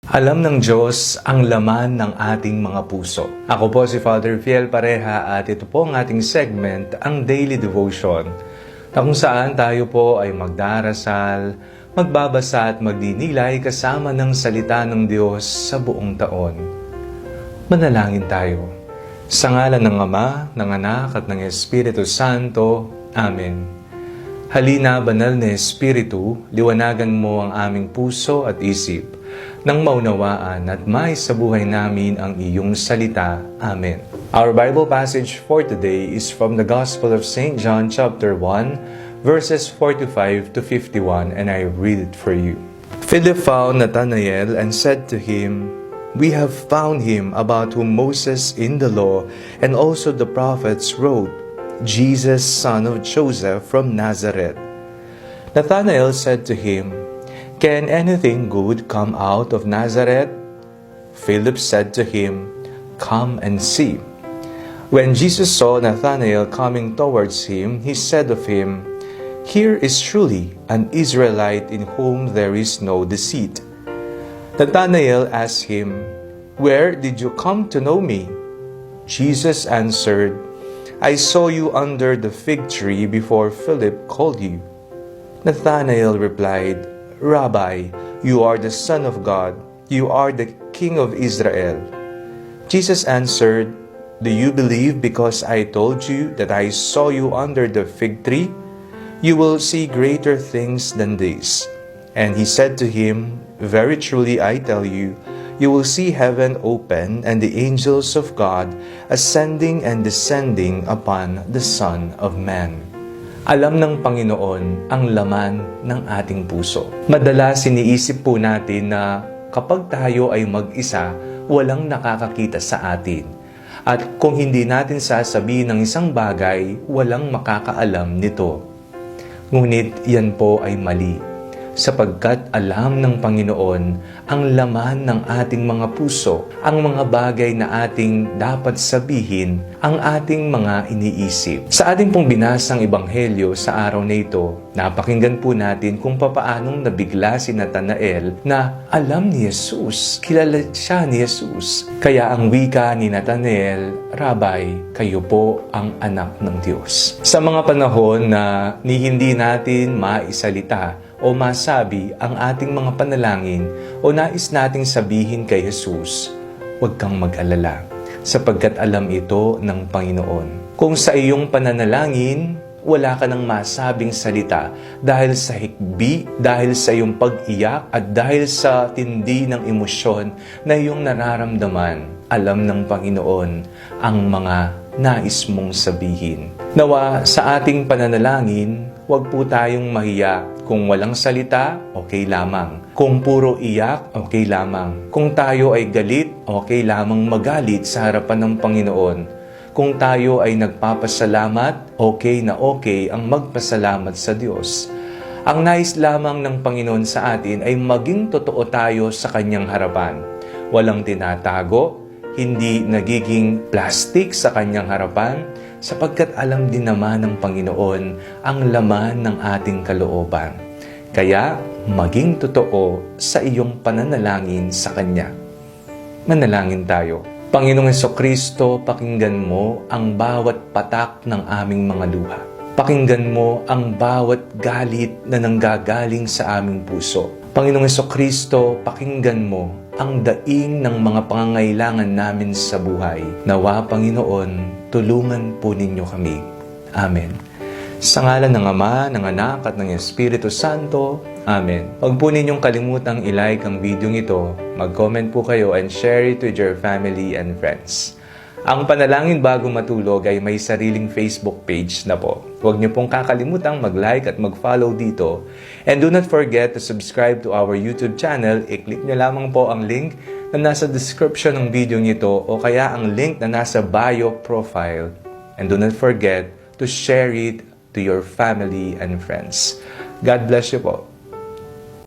Alam ng Diyos ang laman ng ating mga puso. Ako po si Father Fiel Pareha at ito po ang ating segment, ang Daily Devotion, na kung saan tayo po ay magdarasal, magbabasa at magdinilay kasama ng salita ng Diyos sa buong taon. Manalangin tayo. Sa ngalan ng Ama, ng Anak at ng Espiritu Santo. Amen. Halina, banal na Espiritu, liwanagan mo ang aming puso at isip, nang maunawaan at mais sa buhay namin ang iyong salita. Amen. Our Bible passage for today is from the Gospel of St. John chapter 1, verses 45 to 51, and I read it for you. Philip found Nathanael and said to him, "We have found him about whom Moses in the law and also the prophets wrote, Jesus, son of Joseph from Nazareth." Nathanael said to him, "Can anything good come out of Nazareth?" Philip said to him, "Come and see." When Jesus saw Nathanael coming towards him, he said of him, "Here is truly an Israelite in whom there is no deceit." Nathanael asked him, "Where did you come to know me?" Jesus answered, "I saw you under the fig tree before Philip called you." Nathanael replied, "Rabbi, you are the Son of God. You are the King of Israel." Jesus answered, "Do you believe because I told you that I saw you under the fig tree? You will see greater things than this." And he said to him, "Very truly I tell you, you will see heaven open and the angels of God ascending and descending upon the Son of Man." Alam ng Panginoon ang laman ng ating puso. Madalas iniisip po natin na kapag tayo ay mag-isa, walang nakakakita sa atin. At kung hindi natin sasabihin ng isang bagay, walang makakaalam nito. Ngunit yan po ay mali, sapagkat alam ng Panginoon ang laman ng ating mga puso, ang mga bagay na ating dapat sabihin, ang ating mga iniisip. Sa ating pong binasang ebanghelyo sa araw na ito, napakinggan po natin kung papaanong nabigla si Nathanael na alam ni Jesus, kilala siya ni Jesus. Kaya ang wika ni Nathanael, "Rabbi, kayo po ang anak ng Diyos." Sa mga panahon na hindi natin maisalita o masabi ang ating mga panalangin o nais nating sabihin kay Jesus, huwag kang mag-alala, sapagkat alam ito ng Panginoon. Kung sa iyong pananalangin, wala ka nang masabing salita dahil sa hikbi, dahil sa iyong pag-iyak, at dahil sa tindi ng emosyon na iyong nararamdaman, alam ng Panginoon ang mga nais mong sabihin. Nawa sa ating pananalangin, huwag po tayong mahiya. Kung walang salita, okay lamang. Kung puro iyak, okay lamang. Kung tayo ay galit, okay lamang magalit sa harapan ng Panginoon. Kung tayo ay nagpapasalamat, okay na okay ang magpasalamat sa Diyos. Ang nais lamang ng Panginoon sa atin ay maging totoo tayo sa Kanyang harapan. Walang tinatago, hindi nagiging plastic sa Kanyang harapan, sapagkat alam din naman ng Panginoon ang laman ng ating kalooban. Kaya, maging totoo sa iyong pananalangin sa Kanya. Manalangin tayo. Panginoong Hesukristo, pakinggan mo ang bawat patak ng aming mga luha. Pakinggan mo ang bawat galit na nanggagaling sa aming puso. Panginoong Hesukristo, pakinggan mo ang daing ng mga pangangailangan namin sa buhay. Nawa, Panginoon, tulungan po ninyo kami. Amen. Sa ngalan ng Ama, ng Anak at ng Espiritu Santo. Amen. Huwag po ninyong kalimutang i-like ang video ito, mag-comment po kayo and share it with your family and friends. Ang Panalangin Bago Matulog ay may sariling Facebook page na po. Huwag niyo pong kakalimutang mag-like at mag-follow dito. And do not forget to subscribe to our YouTube channel. I-click niyo lamang po ang link na nasa description ng video nito o kaya ang link na nasa bio profile. And do not forget to share it to your family and friends. God bless you po.